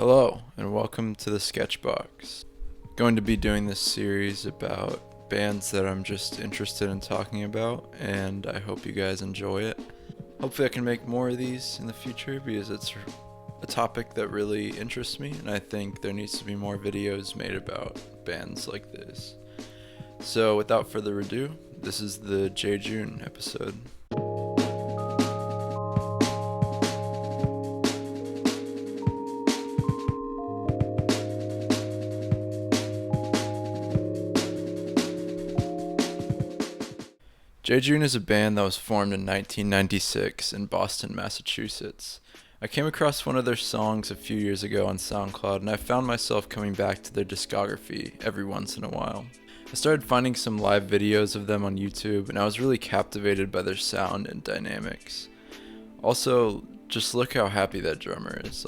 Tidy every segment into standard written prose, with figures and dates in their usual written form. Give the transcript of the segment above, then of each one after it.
Hello, and welcome to the Sketchbox. Going to be doing this series about bands that I'm just interested in talking about, and I hope you guys enjoy it. Hopefully I can make more of these in the future because it's a topic that really interests me, and I think there needs to be more videos made about bands like this. So without further ado, this is the Jejune episode. Jejune is a band that was formed in 1996 in Boston, Massachusetts. I came across one of their songs a few years ago on SoundCloud, and I found myself coming back to their discography every once in a while. I started finding some live videos of them on YouTube, and I was really captivated by their sound and dynamics. Also, just look how happy that drummer is.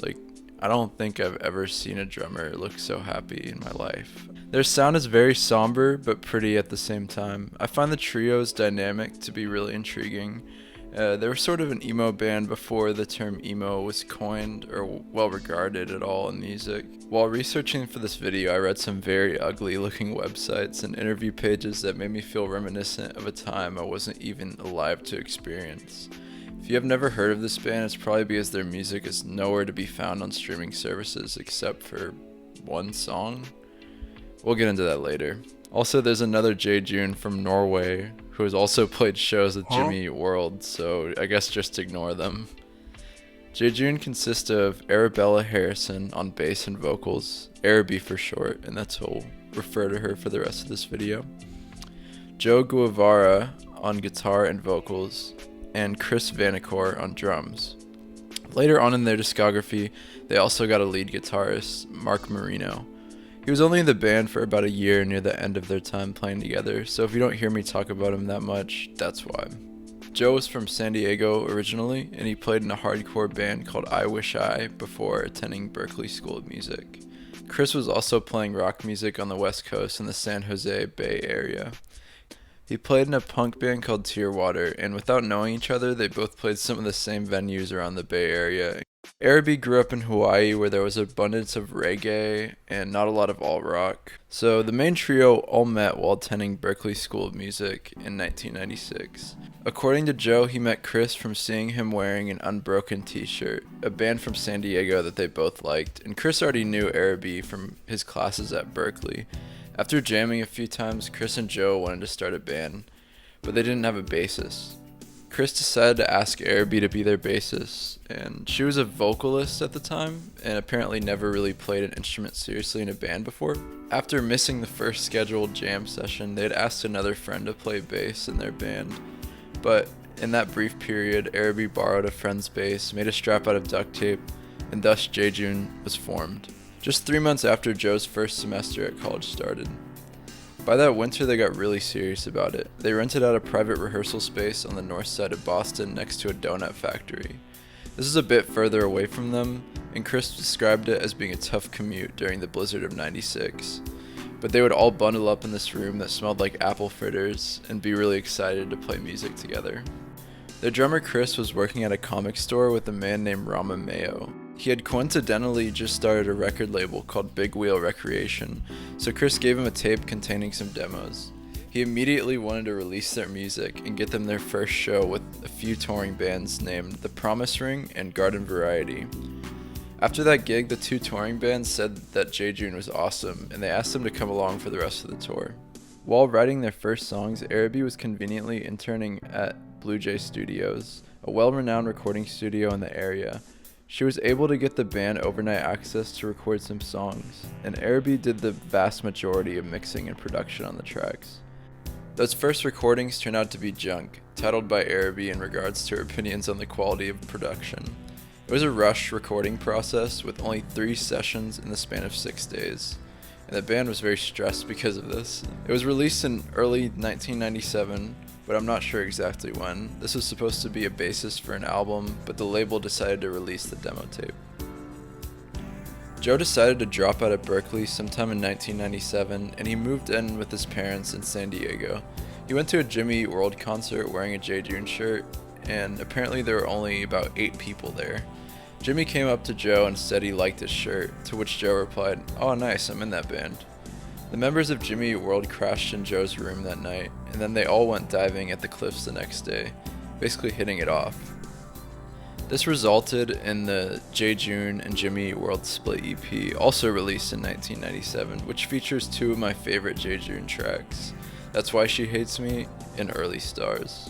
I don't think I've ever seen a drummer look so happy in my life. Their sound is very somber, but pretty at the same time. I find the trio's dynamic to be really intriguing. They were sort of an emo band before the term emo was coined or well regarded at all in music. While researching for this video, I read some very ugly looking websites and interview pages that made me feel reminiscent of a time I wasn't even alive to experience. If you have never heard of this band, it's probably because their music is nowhere to be found on streaming services except for one song. We'll get into that later. Also, there's another Jejune from Norway who has also played shows with Jimmy Eat World, so I guess just ignore them. Jejune consists of Arabella Harrison on bass and vocals, Araby for short, and that's how we'll refer to her for the rest of this video, Joe Guevara on guitar and vocals, and Chris Vanacore on drums. Later on in their discography, they also got a lead guitarist, Mark Marino. He was only in the band for about a year near the end of their time playing together, so if you don't hear me talk about him that much, that's why. Joe was from San Diego originally, and he played in a hardcore band called I Wish I before attending Berklee School of Music. Chris was also playing rock music on the West Coast in the San Jose Bay Area. He played in a punk band called Tearwater, and without knowing each other, they both played some of the same venues around the Bay Area. Araby grew up in Hawaii where there was an abundance of reggae and not a lot of alt-rock. So the main trio all met while attending Berklee School of Music in 1996. According to Joe, he met Chris from seeing him wearing an Unbroken t-shirt, a band from San Diego that they both liked, and Chris already knew Araby from his classes at Berklee. After jamming a few times, Chris and Joe wanted to start a band, but they didn't have a bassist. Chris decided to ask Araby to be their bassist, and she was a vocalist at the time and apparently never really played an instrument seriously in a band before. After missing the first scheduled jam session, they had asked another friend to play bass in their band, but in that brief period, Araby borrowed a friend's bass, made a strap out of duct tape, and thus Jejune was formed. Just 3 months after Joe's first semester at college started. By that winter, they got really serious about it. They rented out a private rehearsal space on the north side of Boston next to a donut factory. This is a bit further away from them, and Chris described it as being a tough commute during the blizzard of '96. But they would all bundle up in this room that smelled like apple fritters and be really excited to play music together. Their drummer Chris was working at a comic store with a man named Rama Mayo. He had coincidentally just started a record label called Big Wheel Recreation, so Chris gave him a tape containing some demos. He immediately wanted to release their music and get them their first show with a few touring bands named The Promise Ring and Garden Variety. After that gig, the two touring bands said that Jejune was awesome, and they asked him to come along for the rest of the tour. While writing their first songs, Araby was conveniently interning at Blue Jay Studios, a well-renowned recording studio in the area. She was able to get the band overnight access to record some songs, and Araby did the vast majority of mixing and production on the tracks. Those first recordings turned out to be junk, titled by Araby in regards to her opinions on the quality of production. It was a rushed recording process with only 3 sessions in the span of 6 days, and the band was very stressed because of this. It was released in early 1997, but I'm not sure exactly when. This was supposed to be a basis for an album, but the label decided to release the demo tape. Joe decided to drop out of Berklee sometime in 1997, and he moved in with his parents in San Diego. He went to a Jimmy Eat World concert wearing a Jejune shirt, and apparently there were only about 8 people there. Jimmy came up to Joe and said he liked his shirt, to which Joe replied, "Oh nice, I'm in that band." The members of Jimmy Eat World crashed in Joe's room that night, and then they all went diving at the cliffs the next day, basically hitting it off. This resulted in the Jejune and Jimmy Eat World split EP, also released in 1997, which features two of my favorite Jejune tracks, That's Why She Hates Me and Early Stars.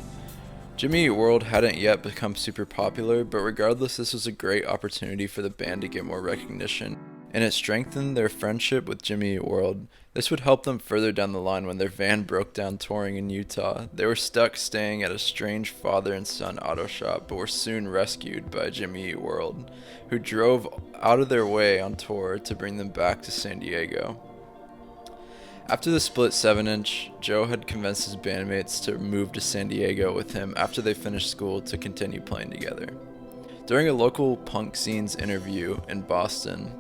Jimmy Eat World hadn't yet become super popular, but regardless, this was a great opportunity for the band to get more recognition, and it strengthened their friendship with Jimmy Eat World. This would help them further down the line when their van broke down touring in Utah. They were stuck staying at a strange father and son auto shop, but were soon rescued by Jimmy Eat World, who drove out of their way on tour to bring them back to San Diego. After the split 7-inch, Joe had convinced his bandmates to move to San Diego with him after they finished school to continue playing together. During a local punk scene's interview in Boston,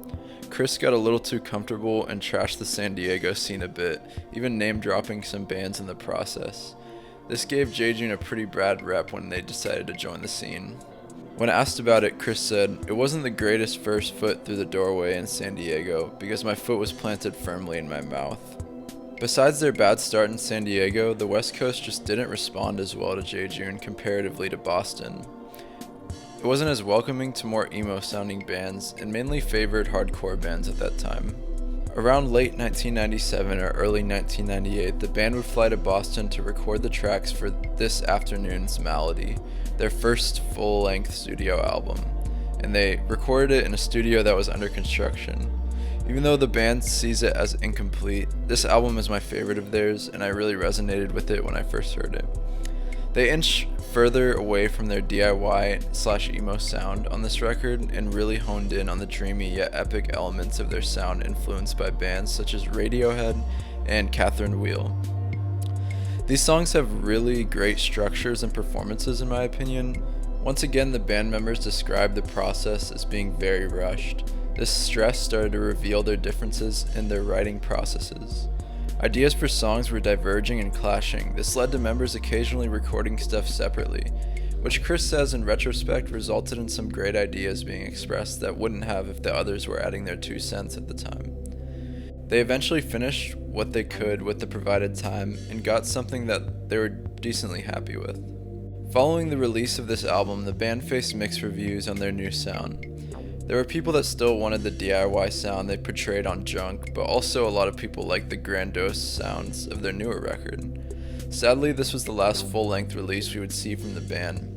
Chris got a little too comfortable and trashed the San Diego scene a bit, even name-dropping some bands in the process. This gave Jejune a pretty bad rep when they decided to join the scene. When asked about it, Chris said, "It wasn't the greatest first foot through the doorway in San Diego because my foot was planted firmly in my mouth." Besides their bad start in San Diego, the West Coast just didn't respond as well to Jejune comparatively to Boston. It wasn't as welcoming to more emo-sounding bands, and mainly favored hardcore bands at that time. Around late 1997 or early 1998, the band would fly to Boston to record the tracks for This Afternoon's Malady, their first full-length studio album, and they recorded it in a studio that was under construction. Even though the band sees it as incomplete, this album is my favorite of theirs, and I really resonated with it when I first heard it. They inch further away from their DIY/emo sound on this record and really honed in on the dreamy yet epic elements of their sound influenced by bands such as Radiohead and Catherine Wheel. These songs have really great structures and performances in my opinion. Once again, the band members described the process as being very rushed. This stress started to reveal their differences in their writing processes. Ideas for songs were diverging and clashing. This led to members occasionally recording stuff separately, which Chris says in retrospect resulted in some great ideas being expressed that wouldn't have if the others were adding their 2 cents at the time. They eventually finished what they could with the provided time and got something that they were decently happy with. Following the release of this album, the band faced mixed reviews on their new sound. There were people that still wanted the DIY sound they portrayed on Junk, but also a lot of people liked the grandiose sounds of their newer record. Sadly, this was the last full-length release we would see from the band.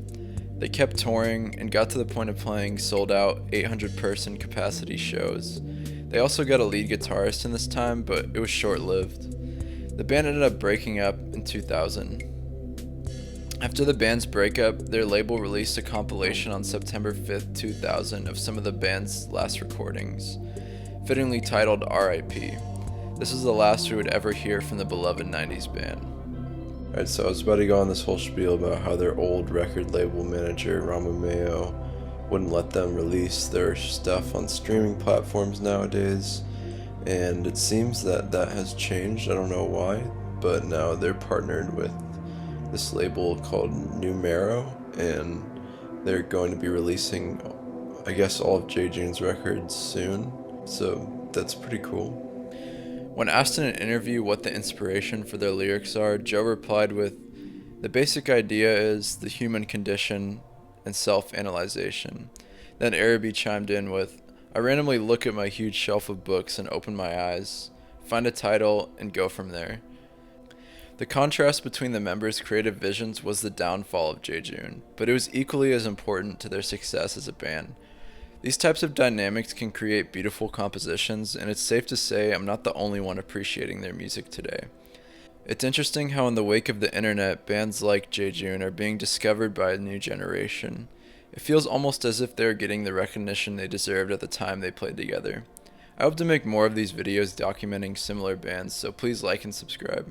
They kept touring and got to the point of playing sold-out 800-person capacity shows. They also got a lead guitarist in this time, but it was short-lived. The band ended up breaking up in 2000. After the band's breakup, their label released a compilation on September 5th, 2000 of some of the band's last recordings, fittingly titled R.I.P. This is the last we would ever hear from the beloved 90s band. Alright, so I was about to go on this whole spiel about how their old record label manager, Rama Mayo, wouldn't let them release their stuff on streaming platforms nowadays, and it seems that that has changed. I don't know why, but now they're partnered with this label called Numero, and they're going to be releasing, I guess, all of Jejune's records soon, so that's pretty cool. When asked in an interview what the inspiration for their lyrics are, Joe replied with, "The basic idea is the human condition and self-analyzation." Then Araby chimed in with, "I randomly look at my huge shelf of books and open my eyes, find a title, and go from there." The contrast between the members' creative visions was the downfall of Jejune, but it was equally as important to their success as a band. These types of dynamics can create beautiful compositions, and it's safe to say I'm not the only one appreciating their music today. It's interesting how in the wake of the internet, bands like Jejune are being discovered by a new generation. It feels almost as if they're getting the recognition they deserved at the time they played together. I hope to make more of these videos documenting similar bands, so please like and subscribe.